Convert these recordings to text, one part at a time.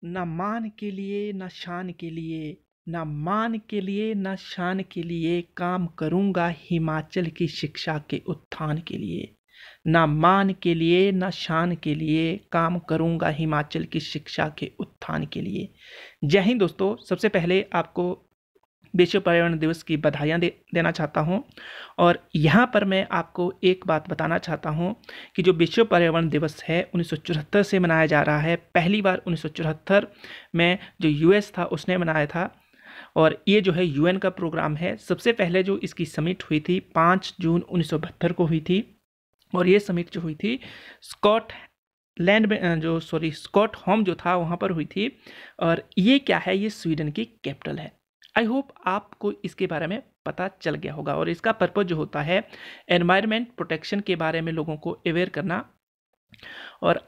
न मान के लिए न शान के लिए, न मान के लिए न शान के लिए, काम करूँगा हिमाचल की शिक्षा के उत्थान के लिए। न मान के लिए न शान के लिए, काम करूँगा हिमाचल की शिक्षा के उत्थान के लिए। जय हिंद दोस्तों। सबसे पहले आपको विश्व पर्यावरण दिवस की बधाइयाँ देना चाहता हूँ। और यहाँ पर मैं आपको एक बात बताना चाहता हूँ कि जो विश्व पर्यावरण दिवस है 1974 से मनाया जा रहा है। पहली बार 1974 में जो यूएस था उसने मनाया था, और ये जो है यूएन का प्रोग्राम है। सबसे पहले जो इसकी समिट हुई थी 5 जून 1972 को हुई थी, और ये समिट जो हुई थी स्कॉटलैंड में स्कॉट होम जो था वहाँ पर हुई थी। और ये क्या है, ये स्वीडन की कैपिटल है। आई होप आपको इसके बारे में पता चल गया होगा। और इसका पर्पज जो होता है एनवायरनमेंट प्रोटेक्शन के बारे में लोगों को अवेयर करना, और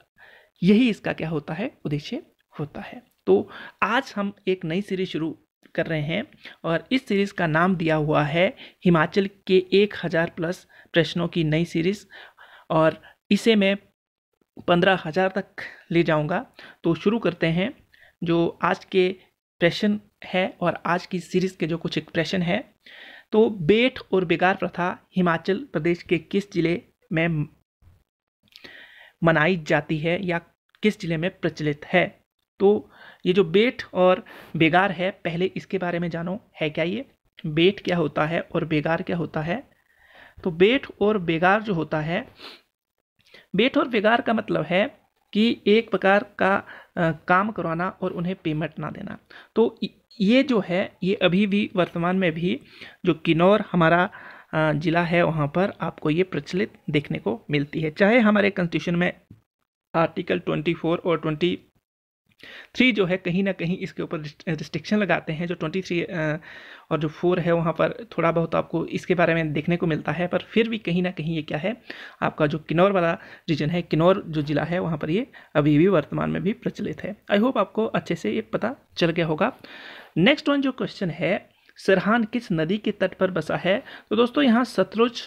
यही इसका क्या होता है, उद्देश्य होता है। तो आज हम एक नई सीरीज शुरू कर रहे हैं, और इस सीरीज़ का नाम दिया हुआ है हिमाचल के 1000 प्लस प्रश्नों की नई सीरीज़, और इसे मैं 15,000 तक ले जाऊंगा। तो शुरू करते हैं। जो आज के प्रश्न है और आज की सीरीज़ के जो कुछ एक प्रश्न है, तो बेट और बेगार प्रथा हिमाचल प्रदेश के किस जिले में मनाई जाती है या किस जिले में प्रचलित है। तो ये जो बेट और बेगार है, पहले इसके बारे में जानो, है क्या ये, बेट क्या होता है और बेगार क्या होता है। तो बेट और बेगार जो होता है, बेट और बेगार का मतलब है कि एक प्रकार का काम करवाना और उन्हें पेमेंट ना देना। तो ये जो है, ये अभी भी वर्तमान में भी जो किन्नौर हमारा ज़िला है वहाँ पर आपको ये प्रचलित देखने को मिलती है। चाहे हमारे कॉन्स्टिट्यूशन में आर्टिकल 24 और 23 जो है कहीं ना कहीं इसके ऊपर रिस्ट्रिक्शन लगाते हैं। जो 23 और जो 4 है वहाँ पर थोड़ा बहुत आपको इसके बारे में देखने को मिलता है, पर फिर भी कहीं ना कहीं ये क्या है, आपका जो किन्नौर वाला रीजन है, किन्नौर जो ज़िला है वहाँ पर ये अभी भी वर्तमान में भी प्रचलित है। आई होप आपको अच्छे से ये पता चल गया होगा। नेक्स्ट वन जो क्वेश्चन है, सरहान किस नदी के तट पर बसा है। तो दोस्तों यहाँ सतलुज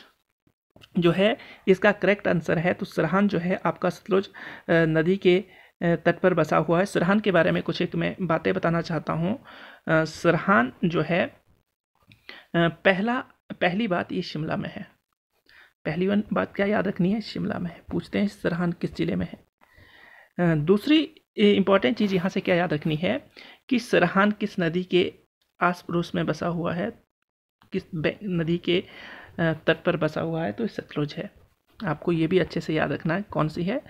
जो है इसका करेक्ट आंसर है। तो सरहान जो है आपका सतलुज नदी के तट पर बसा हुआ है। सरहान के बारे में कुछ एक मैं बातें बताना चाहता हूँ। सरहान जो है पहली बात ये शिमला में है। पहली बात क्या याद रखनी है, शिमला में है। पूछते हैं सरहान किस जिले में है। दूसरी इम्पॉर्टेंट चीज़ यहाँ से क्या याद रखनी है कि सरहान किस नदी के आस पड़ोस में बसा हुआ है, किस नदी के तट पर बसा हुआ है। तो सतलुज है। आपको ये भी अच्छे से याद रखना है, कौन सी है,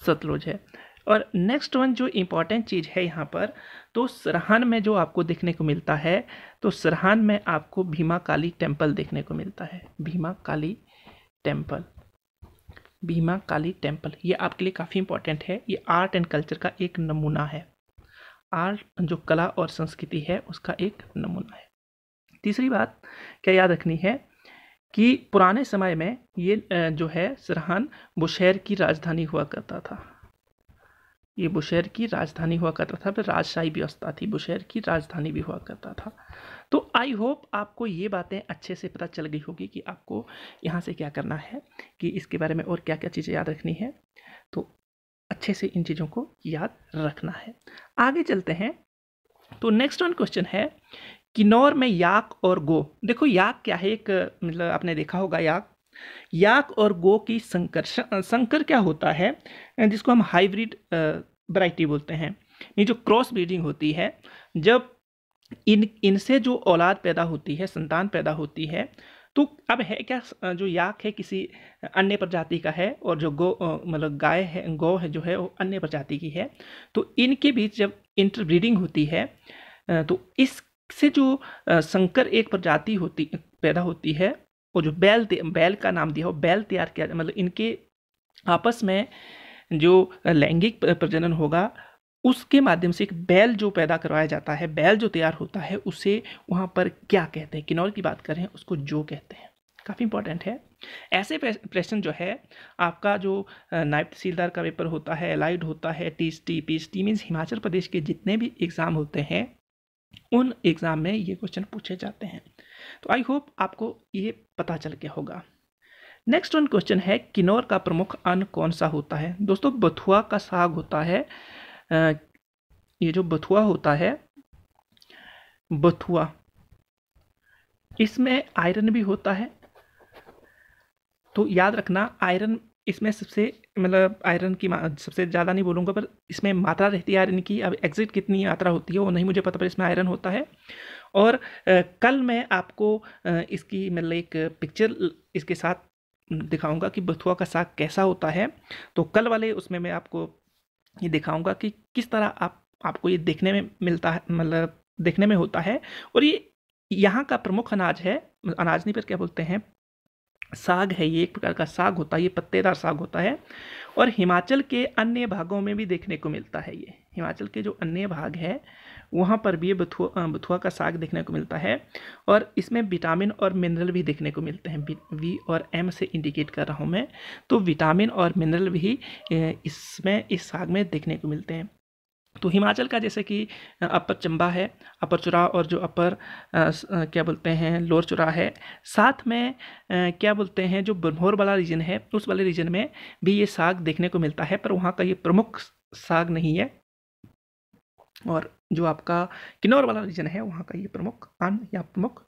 सतलुज है। और नेक्स्ट वन जो इम्पॉर्टेंट चीज़ है यहाँ पर, तो सरहान में जो आपको देखने को मिलता है, तो सरहान में आपको भीमा काली टेम्पल देखने को मिलता है। भीमा काली टेम्पल, भीमा काली टेम्पल, ये आपके लिए काफ़ी इंपॉर्टेंट है। ये आर्ट एंड कल्चर का एक नमूना है। आर्ट जो कला और संस्कृति है उसका एक नमूना है। तीसरी बात क्या याद रखनी है कि पुराने समय में ये जो है सरहान बुशहर की राजधानी हुआ करता था। ये बुशहर की राजधानी हुआ करता था, फिर राजशाही व्यवस्था थी, बुशहर की राजधानी भी हुआ करता था। तो आई होप आपको ये बातें अच्छे से पता चल गई होगी कि आपको यहाँ से क्या करना है, कि इसके बारे में और क्या क्या चीज़ें याद रखनी है। तो अच्छे से इन चीज़ों को याद रखना है। आगे चलते हैं। तो नेक्स्ट वन क्वेश्चन है, किन्नौर में याक और गो। देखो याक क्या है, एक मतलब आपने देखा होगा याक और गो की संकर क्या होता है, जिसको हम हाइब्रिड वैरायटी बोलते हैं। ये जो क्रॉस ब्रीडिंग होती है, जब इनसे जो औलाद पैदा होती है, संतान पैदा होती है, तो अब है क्या, जो याक है किसी अन्य प्रजाति का है, और जो गो मतलब गाय है, गौ है जो है वो अन्य प्रजाति की है। तो इनके बीच जब इंटरब्रीडिंग होती है, तो इससे जो संकर एक प्रजाति पैदा होती है, और जो बैल का नाम दिया हो, बैल तैयार किया, मतलब इनके आपस में जो लैंगिक प्रजनन होगा उसके माध्यम से एक बैल जो पैदा करवाया जाता है, बैल जो तैयार होता है, उसे वहाँ पर क्या कहते हैं, किन्नौर की बात करें उसको जो कहते हैं। काफ़ी इंपॉर्टेंट है। ऐसे प्रश्न जो है आपका जो नायब तहसीलदार का पेपर होता है, एलाइड होता है, TST PHT means Himachal Pradesh के जितने भी एग्ज़ाम होते हैं उन एग्ज़ाम में ये क्वेश्चन पूछे जाते हैं। तो आई होप आपको ये पता चल गया होगा। नेक्स्ट वन क्वेश्चन है, किन्नौर का प्रमुख अन्न कौन सा होता है। दोस्तों बथुआ का साग होता है। ये जो बथुआ होता है, बथुआ, इसमें आयरन भी होता है। तो याद रखना आयरन इसमें सबसे, मतलब आयरन की सबसे ज़्यादा नहीं बोलूँगा, पर इसमें मात्रा रहती है आयरन की। अब एग्जैक्ट कितनी मात्रा होती है वो नहीं मुझे पता, पर इसमें आयरन होता है। और कल मैं आपको इसकी मतलब एक पिक्चर इसके साथ दिखाऊंगा कि बथुआ का साग कैसा होता है। तो कल वाले उसमें मैं आपको ये दिखाऊंगा कि किस तरह आपको ये देखने में मिलता है, मतलब देखने में होता है। और ये यहाँ का प्रमुख अनाज है, अनाज नहीं पर क्या बोलते हैं, साग है। ये एक प्रकार का साग होता है, ये पत्तेदार साग होता है। और हिमाचल के अन्य भागों में भी देखने को मिलता है। ये हिमाचल के जो अन्य भाग है वहाँ पर भी ये बथुआ का साग देखने को मिलता है। और इसमें विटामिन और मिनरल भी देखने को मिलते हैं। वी और एम से इंडिकेट कर रहा हूँ मैं। तो विटामिन और मिनरल भी इसमें इस साग में देखने को मिलते हैं। तो हिमाचल का जैसे कि अपर चंबा है, अपर चुराह, और जो अपर क्या बोलते हैं लोअर चुराह है। साथ में क्या बोलते हैं जो भरमौर वाला रीजन है, उस वाले रीजन में भी ये साग देखने को मिलता है, पर वहाँ का ये प्रमुख साग नहीं है। और जो आपका किन्नौर वाला रीजन है वहाँ का ये प्रमुख अन्न या प्रमुख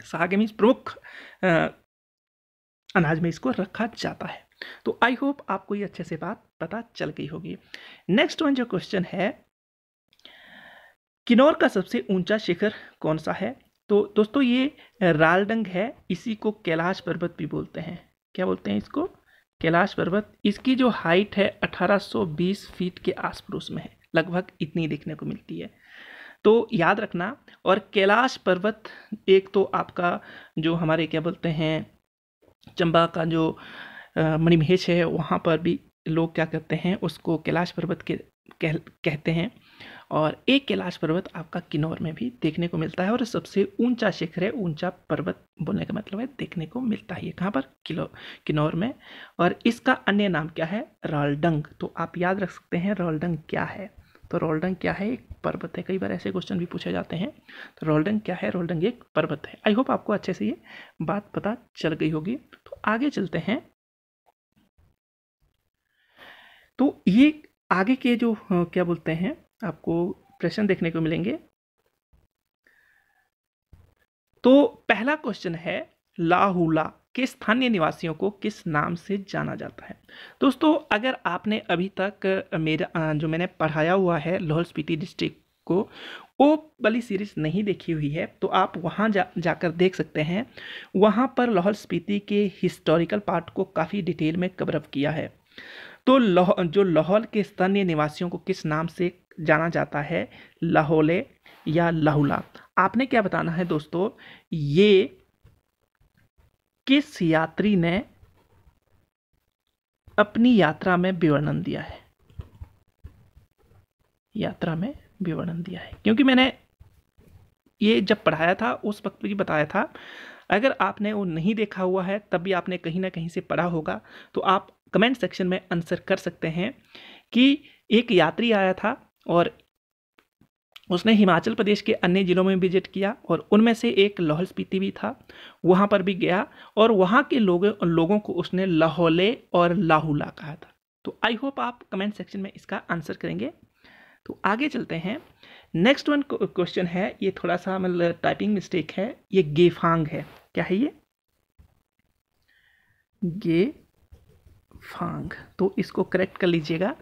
साग मीन्स प्रमुख अनाज में इसको रखा जाता है। तो आई होप आपको ये अच्छे से बात पता चल गई होगी। नेक्स्ट वन जो क्वेश्चन है, किन्नौर का सबसे ऊंचा शिखर कौन सा है? तो दोस्तों ये रालडंग है। इसी को कैलाश पर्वत भी बोलते हैं। क्या बोलते हैं इसको? कैलाश पर्वत। इसकी जो हाइट है 1820 फीट के आस पड़ोस में है, लगभग इतनी देखने को मिलती है। तो याद रखना। और कैलाश पर्वत एक तो आपका जो हमारे क्या बोलते हैं चंबा का जो मणिमहेश है, वहाँ पर भी लोग क्या करते हैं उसको कैलाश पर्वत के कहते हैं। और एक कैलाश पर्वत आपका किन्नौर में भी देखने को मिलता है। और सबसे ऊंचा शिखर है, ऊंचा पर्वत बोलने का मतलब है देखने को मिलता है। ये कहाँ पर? किन्नौर में। और इसका अन्य नाम क्या है? रालडंग। तो आप याद रख सकते हैं रालडंग क्या है। तो रालडंग क्या है? एक पर्वत है। कई बार ऐसे क्वेश्चन भी पूछे जाते हैं। तो रालडंग क्या है? रालडंग एक पर्वत है। आई होप आपको अच्छे से ये बात पता चल गई होगी। तो आगे चलते हैं। तो ये आगे के जो क्या बोलते हैं आपको प्रश्न देखने को मिलेंगे। तो पहला क्वेश्चन है, लाहुला के स्थानीय निवासियों को किस नाम से जाना जाता है? दोस्तों अगर आपने अभी तक मेरा जो मैंने पढ़ाया हुआ है लाहौल स्पीति डिस्ट्रिक्ट को, वो वाली सीरीज नहीं देखी हुई है तो आप वहाँ जाकर देख सकते हैं। वहाँ पर लाहौल स्पीति के हिस्टोरिकल पार्ट को काफ़ी डिटेल में कवर अप किया है। तो जो लाहौल के स्थानीय निवासियों को किस नाम से जाना जाता है? लाहौले या लाहुला। आपने क्या बताना है दोस्तों, ये किस यात्री ने अपनी यात्रा में विवरण दिया है? यात्रा में विवरण दिया है, क्योंकि मैंने ये जब पढ़ाया था उस वक्त भी बताया था। अगर आपने वो नहीं देखा हुआ है तब भी आपने कहीं ना कहीं से पढ़ा होगा, तो आप कमेंट सेक्शन में आंसर कर सकते हैं कि एक यात्री आया था और उसने हिमाचल प्रदेश के अन्य ज़िलों में विजिट किया, और उनमें से एक लाहौल स्पीति भी था। वहाँ पर भी गया और वहाँ के लोगों को उसने लाहौले और लाहुला कहा था। तो आई होप आप कमेंट सेक्शन में इसका आंसर करेंगे। तो आगे चलते हैं। नेक्स्ट वन क्वेश्चन है, ये थोड़ा सा मतलब टाइपिंग मिस्टेक है। ये गेफांग है। क्या है ये? गेफांग। तो इसको करेक्ट कर लीजिएगा।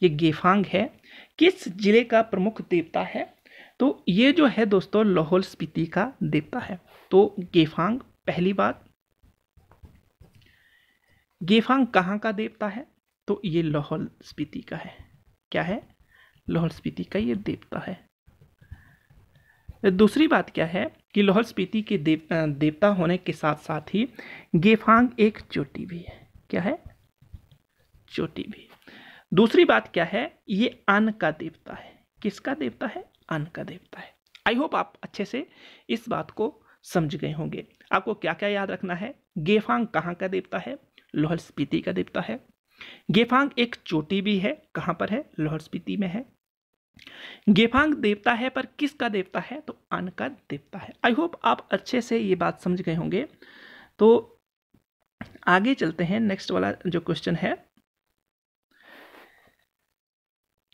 ये गेफांग है। किस जिले का प्रमुख देवता है? तो ये जो है दोस्तों लाहौल स्पीति का देवता है। तो गेफांग, पहली बात, गेफांग कहाँ का देवता है? तो ये लाहौल स्पीति का है। क्या है? लाहौल स्पीति का ये देवता है। दूसरी बात क्या है कि लाहौल स्पीति के देवता होने के साथ साथ ही गेफांग एक चोटी भी है। क्या है? चोटी भी। दूसरी बात क्या है? ये अन्न का देवता है। किसका देवता है? अन्न का देवता है। आई होप आप अच्छे से इस बात को समझ गए होंगे। आपको क्या क्या याद रखना है? गेफांग कहाँ का देवता है? लाहौल स्पीति का देवता है। गेफांग एक चोटी भी है। कहाँ पर है? लाहौल स्पीति में है। गेफांग देवता है, पर किसका देवता है? तो अन्न का देवता है। आई होप आप अच्छे से ये बात समझ गए होंगे। तो आगे चलते हैं। नेक्स्ट वाला जो क्वेश्चन है,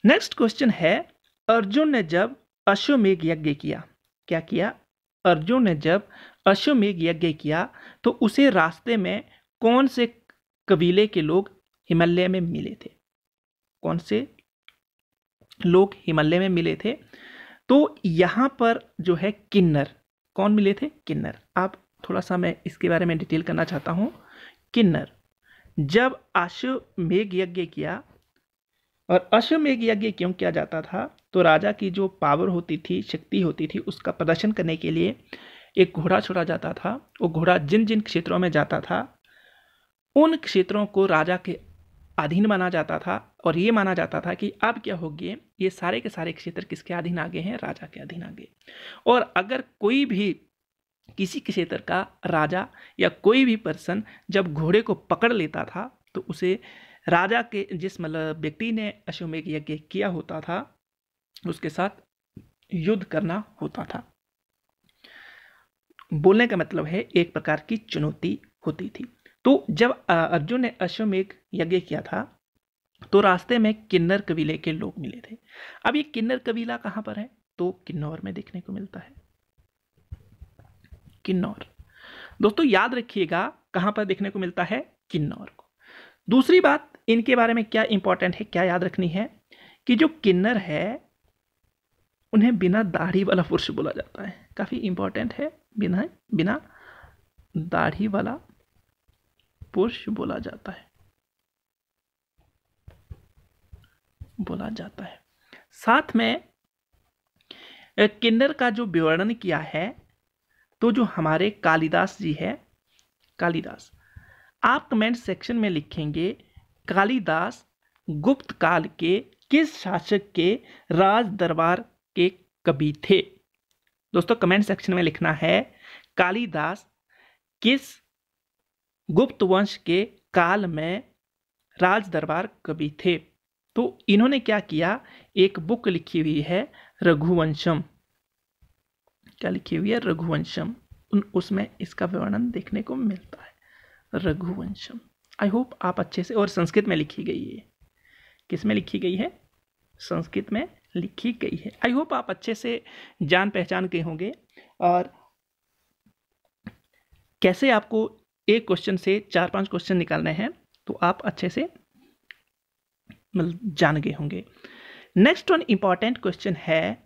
नेक्स्ट क्वेश्चन है, अर्जुन ने जब अश्वमेध यज्ञ किया, क्या किया? अर्जुन ने जब अश्वमेध यज्ञ किया तो उसे रास्ते में कौन से कबीले के लोग हिमालय में मिले थे? कौन से लोग हिमालय में मिले थे? तो यहाँ पर जो है किन्नर, कौन मिले थे? किन्नर। आप थोड़ा सा मैं इसके बारे में डिटेल करना चाहता हूँ। किन्नर जब अश्वमेध यज्ञ किया, और अश्वमेध यज्ञ क्यों किया जाता था? तो राजा की जो पावर होती थी, शक्ति होती थी, उसका प्रदर्शन करने के लिए एक घोड़ा छोड़ा जाता था। वो घोड़ा जिन जिन क्षेत्रों में जाता था उन क्षेत्रों को राजा के अधीन माना जाता था, और ये माना जाता था कि अब क्या हो गए, ये सारे के सारे क्षेत्र किसके अधीन आ गए हैं? राजा के अधीन आ गए। और अगर कोई भी किसी क्षेत्र का राजा या कोई भी पर्सन जब घोड़े को पकड़ लेता था तो उसे राजा के जिस मतलब व्यक्ति ने अश्वमेध यज्ञ किया होता था उसके साथ युद्ध करना होता था। बोलने का मतलब है एक प्रकार की चुनौती होती थी। तो जब अर्जुन ने अश्वमेध यज्ञ किया था तो रास्ते में किन्नर कबीले के लोग मिले थे। अब ये किन्नर कबीला कहाँ पर है? तो किन्नौर में देखने को मिलता है। किन्नौर दोस्तों याद रखिएगा, कहाँ पर देखने को मिलता है? किन्नौर को। दूसरी बात इनके बारे में क्या इंपॉर्टेंट है, क्या याद रखनी है कि जो किन्नर है उन्हें बिना दाढ़ी वाला पुरुष बोला जाता है। काफी इंपॉर्टेंट है, बिना दाढ़ी वाला पुरुष बोला जाता है। साथ में किन्नर का जो विवरण किया है तो जो हमारे कालिदास जी है, कालिदास, आप कमेंट सेक्शन में लिखेंगे कालिदास गुप्त काल के किस शासक के राज दरबार के कवि थे? दोस्तों कमेंट सेक्शन में लिखना है कालिदास किस गुप्त वंश के काल में राज दरबार कवि थे? तो इन्होंने क्या किया, एक बुक लिखी हुई है रघुवंशम। क्या लिखी हुई है? रघुवंशम। उसमें इसका वर्णन देखने को मिलता है, रघुवंशम। आई होप आप अच्छे से, और संस्कृत में लिखी गई है। किस में लिखी गई है? संस्कृत में लिखी गई है। आई होप आप अच्छे से जान पहचान के होंगे, और कैसे आपको एक क्वेश्चन से 4-5 क्वेश्चन निकालने हैं तो आप अच्छे से जान गए होंगे। नेक्स्ट वन इंपॉर्टेंट क्वेश्चन है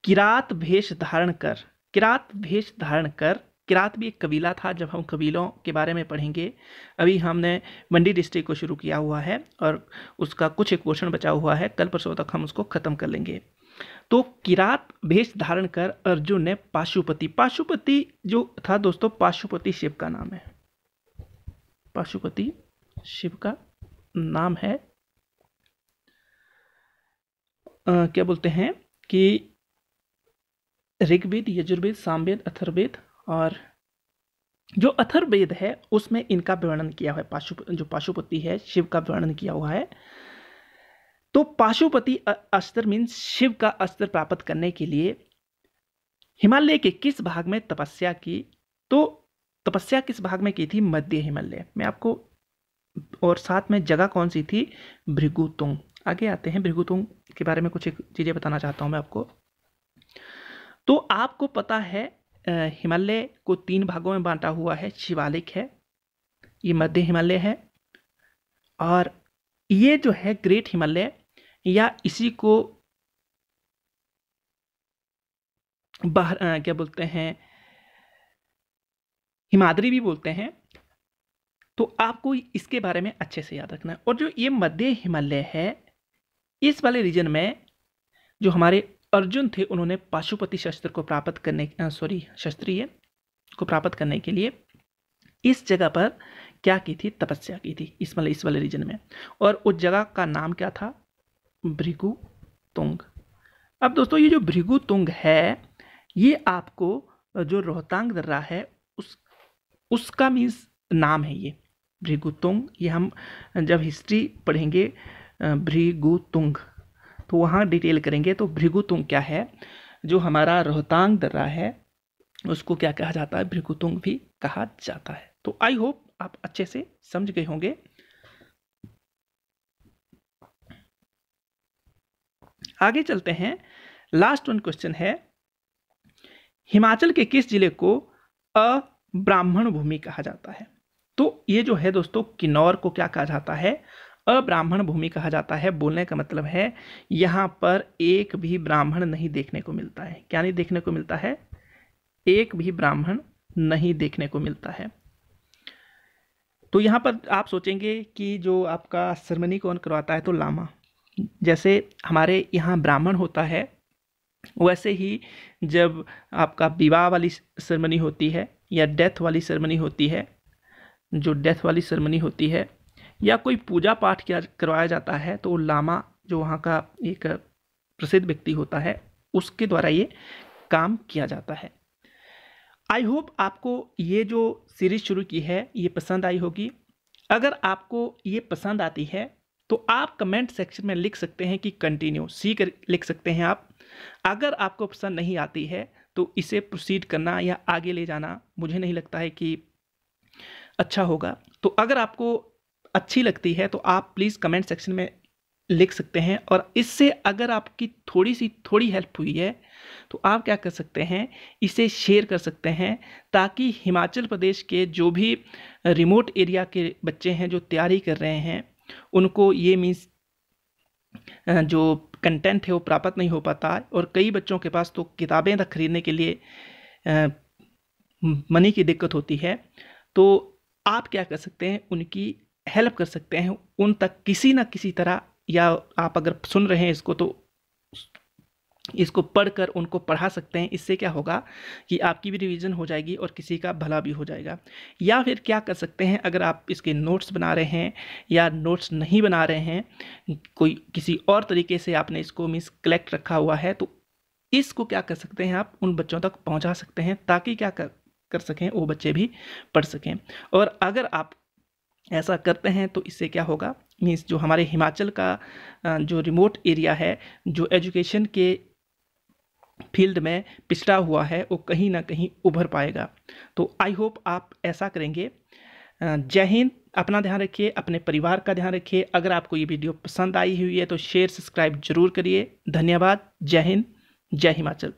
किरात भेष धारण कर। किरात भेष धारण कर, किरात भी एक कबीला था। जब हम कबीलों के बारे में पढ़ेंगे, अभी हमने मंडी डिस्ट्रिक्ट को शुरू किया हुआ है और उसका कुछ एक पोर्शन बचा हुआ है, कल परसों तक हम उसको खत्म कर लेंगे। तो किरात भेष धारण कर अर्जुन ने पाशुपति, पाशुपति जो था दोस्तों, पाशुपति शिव का नाम है। पाशुपति शिव का नाम है। क्या बोलते हैं कि ऋग्वेद, यजुर्वेद, सामवेद, अथर्ववेद, और जो अथर्ववेद है उसमें इनका वर्णन किया हुआ है। जो पाशुपति है शिव का वर्णन किया हुआ है। तो पाशुपति अस्त्र मीन्स शिव का अस्त्र प्राप्त करने के लिए हिमालय के किस भाग में तपस्या की? तो तपस्या किस भाग में की थी? मध्य हिमालय में। आपको और साथ में जगह कौन सी थी? भृगुतुंग। आगे आते हैं, भृगुतुंग के बारे में कुछ एक चीजें बताना चाहता हूं मैं आपको। तो आपको पता है हिमालय को 3 भागों में बांटा हुआ है। शिवालिक है, ये मध्य हिमालय है, और ये जो है ग्रेट हिमालय, या इसी को क्या बोलते हैं, हिमाद्री भी बोलते हैं। तो आपको इसके बारे में अच्छे से याद रखना है। और जो ये मध्य हिमालय है, इस वाले रीजन में जो हमारे अर्जुन थे उन्होंने पाशुपति शस्त्र को प्राप्त करने शस्त्रीय को प्राप्त करने के लिए इस जगह पर क्या की थी? तपस्या की थी, इस वाले रीजन में। और उस जगह का नाम क्या था? भृगुतुंग। अब दोस्तों ये जो भृगुतुंग है, ये आपको जो रोहतांग दर्रा है उसका मीन्स नाम है ये भृगुतुंग। ये हम जब हिस्ट्री पढ़ेंगे भृगुतुंग तो वहाँ डिटेल करेंगे। तो भृगुतुंग क्या है? जो हमारा रोहतांग दर्रा है उसको क्या कहा जाता है? भृगुतुंग भी कहा जाता है। तो आई होप आप अच्छे से समझ गए होंगे। आगे चलते हैं। लास्ट वन क्वेश्चन है, हिमाचल के किस जिले को अब्राह्मण भूमि कहा जाता है? तो ये जो है दोस्तों, किन्नौर को क्या कहा जाता है? अब्राह्मण भूमि कहा जाता है। बोलने का मतलब है यहाँ पर एक भी ब्राह्मण नहीं देखने को मिलता है। क्या नहीं देखने को मिलता है? एक भी ब्राह्मण नहीं देखने को मिलता है। तो यहाँ पर आप सोचेंगे कि जो आपका सेरेमनी कौन करवाता है? तो लामा। जैसे हमारे यहाँ ब्राह्मण होता है, वैसे ही जब आपका विवाह वाली सेरेमनी होती है या डेथ वाली सेरेमनी होती है, जो डेथ वाली सेरेमनी होती है या कोई पूजा पाठ किया करवाया जाता है, तो लामा जो वहाँ का एक प्रसिद्ध व्यक्ति होता है, उसके द्वारा ये काम किया जाता है। आई होप आपको ये जो सीरीज शुरू की है ये पसंद आई होगी। अगर आपको ये पसंद आती है तो आप कमेंट सेक्शन में लिख सकते हैं कि कंटिन्यू, सी कर लिख सकते हैं आप। अगर आपको पसंद नहीं आती है तो इसे प्रोसीड करना या आगे ले जाना मुझे नहीं लगता है कि अच्छा होगा। तो अगर आपको अच्छी लगती है तो आप प्लीज़ कमेंट सेक्शन में लिख सकते हैं, और इससे अगर आपकी थोड़ी हेल्प हुई है तो आप क्या कर सकते हैं, इसे शेयर कर सकते हैं, ताकि हिमाचल प्रदेश के जो भी रिमोट एरिया के बच्चे हैं जो तैयारी कर रहे हैं, उनको ये मीन्स जो कंटेंट है वो प्राप्त नहीं हो पाता है। और कई बच्चों के पास तो किताबें तक खरीदने के लिए मनी की दिक्कत होती है। तो आप क्या कर सकते हैं, उनकी हेल्प कर सकते हैं, उन तक किसी न किसी तरह, या आप अगर सुन रहे हैं इसको तो इसको पढ़कर उनको पढ़ा सकते हैं। इससे क्या होगा कि आपकी भी रिवीजन हो जाएगी और किसी का भला भी हो जाएगा। या फिर क्या कर सकते हैं, अगर आप इसके नोट्स बना रहे हैं या नोट्स नहीं बना रहे हैं, कोई किसी और तरीके से आपने इसको मिस कलेक्ट रखा हुआ है, तो इसको क्या कर सकते हैं, आप उन बच्चों तक पहुंचा सकते हैं, ताकि क्या कर सकें, वो बच्चे भी पढ़ सकें। और अगर आप ऐसा करते हैं तो इससे क्या होगा, मीन्स जो हमारे हिमाचल का जो रिमोट एरिया है, जो एजुकेशन के फील्ड में पिछड़ा हुआ है, वो कहीं ना कहीं उभर पाएगा। तो आई होप आप ऐसा करेंगे। जय हिंद। अपना ध्यान रखिए, अपने परिवार का ध्यान रखिए। अगर आपको ये वीडियो पसंद आई हुई है तो शेयर सब्सक्राइब जरूर करिए। धन्यवाद। जय हिंद, जय हिमाचल।